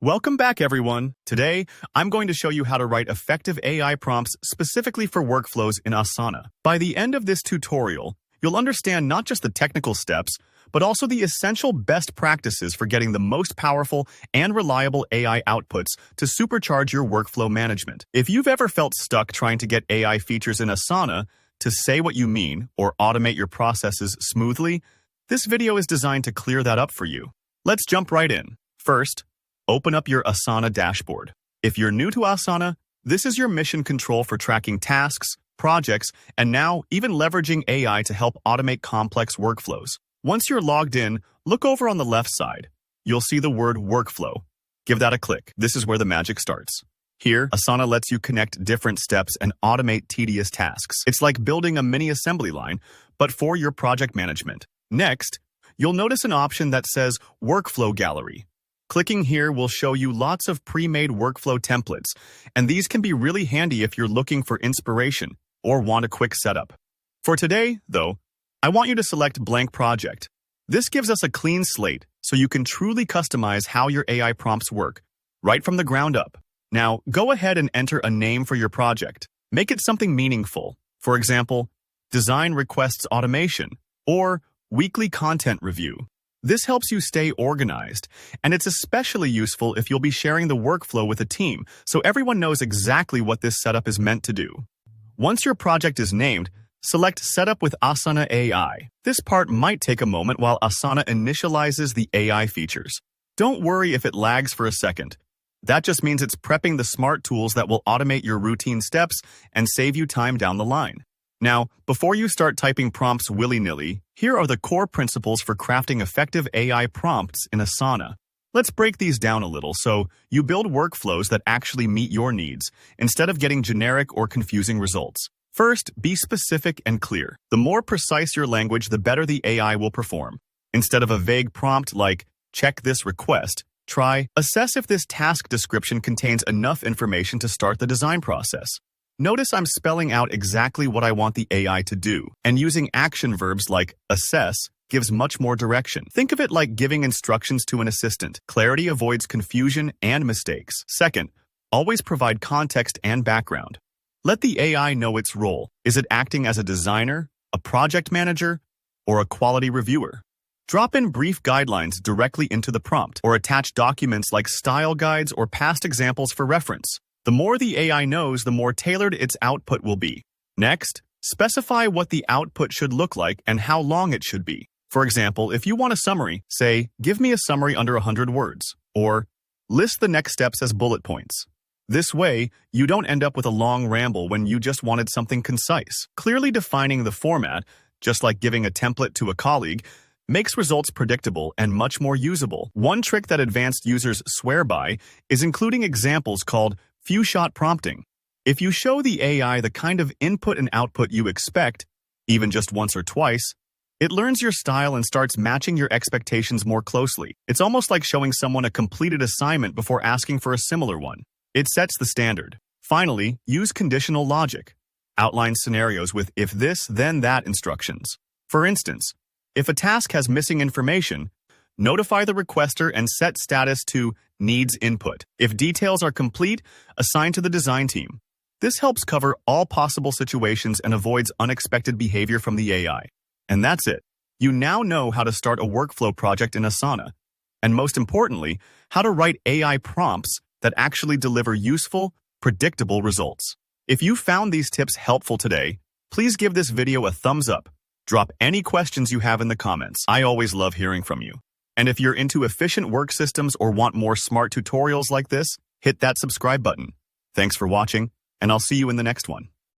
Welcome back, everyone. Today, I'm going to show you how to write effective AI prompts specifically for workflows in Asana. By the end of this tutorial, you'll understand not just the technical steps, but also the essential best practices for getting the most powerful and reliable AI outputs to supercharge your workflow management. If you've ever felt stuck trying to get AI features in Asana to say what you mean or automate your processes smoothly, this video is designed to clear that up for you. Let's jump right in. First, open up your Asana dashboard. If you're new to Asana, this is your mission control for tracking tasks, projects, and now even leveraging AI to help automate complex workflows. Once you're logged in, look over on the left side. You'll see the word workflow. Give that a click. This is where the magic starts. Here, Asana lets you connect different steps and automate tedious tasks. It's like building a mini assembly line, but for your project management. Next, you'll notice an option that says Workflow Gallery. Clicking here will show you lots of pre-made workflow templates, and these can be really handy if you're looking for inspiration or want a quick setup. For today, though, I want you to select Blank Project. This gives us a clean slate so you can truly customize how your AI prompts work, right from the ground up. Now, go ahead and enter a name for your project. Make it something meaningful. For example, Design Requests Automation or Weekly Content Review. This helps you stay organized, and it's especially useful if you'll be sharing the workflow with a team, so everyone knows exactly what this setup is meant to do. Once your project is named, select Setup with Asana AI. This part might take a moment while Asana initializes the AI features. Don't worry if it lags for a second. That just means it's prepping the smart tools that will automate your routine steps and save you time down the line. Now, before you start typing prompts willy-nilly, here are the core principles for crafting effective AI prompts in Asana. Let's break these down a little so you build workflows that actually meet your needs, instead of getting generic or confusing results. First, be specific and clear. The more precise your language, the better the AI will perform. Instead of a vague prompt like, check this request, try, assess if this task description contains enough information to start the design process. Notice I'm spelling out exactly what I want the AI to do, and using action verbs like assess gives much more direction. Think of it like giving instructions to an assistant. Clarity avoids confusion and mistakes. Second, always provide context and background. Let the AI know its role. Is it acting as a designer, a project manager, or a quality reviewer? Drop in brief guidelines directly into the prompt, or attach documents like style guides or past examples for reference. The more the AI knows, the more tailored its output will be. Next, specify what the output should look like and how long it should be. For example, if you want a summary, say, give me a summary under 100 words, or list the next steps as bullet points. This way, you don't end up with a long ramble when you just wanted something concise. Clearly defining the format, just like giving a template to a colleague, makes results predictable and much more usable. One trick that advanced users swear by is including examples called few-shot prompting. If you show the AI the kind of input and output you expect, even just once or twice, it learns your style and starts matching your expectations more closely. It's almost like showing someone a completed assignment before asking for a similar one. It sets the standard. Finally, use conditional logic. Outline scenarios with if this, then that instructions. For instance, if a task has missing information, notify the requester and set status to needs input. If details are complete, assign to the design team. This helps cover all possible situations and avoids unexpected behavior from the AI. And that's it. You now know how to start a workflow project in Asana. And most importantly, how to write AI prompts that actually deliver useful, predictable results. If you found these tips helpful today, please give this video a thumbs up. Drop any questions you have in the comments. I always love hearing from you. And if you're into efficient work systems or want more smart tutorials like this, hit that subscribe button. Thanks for watching, and I'll see you in the next one.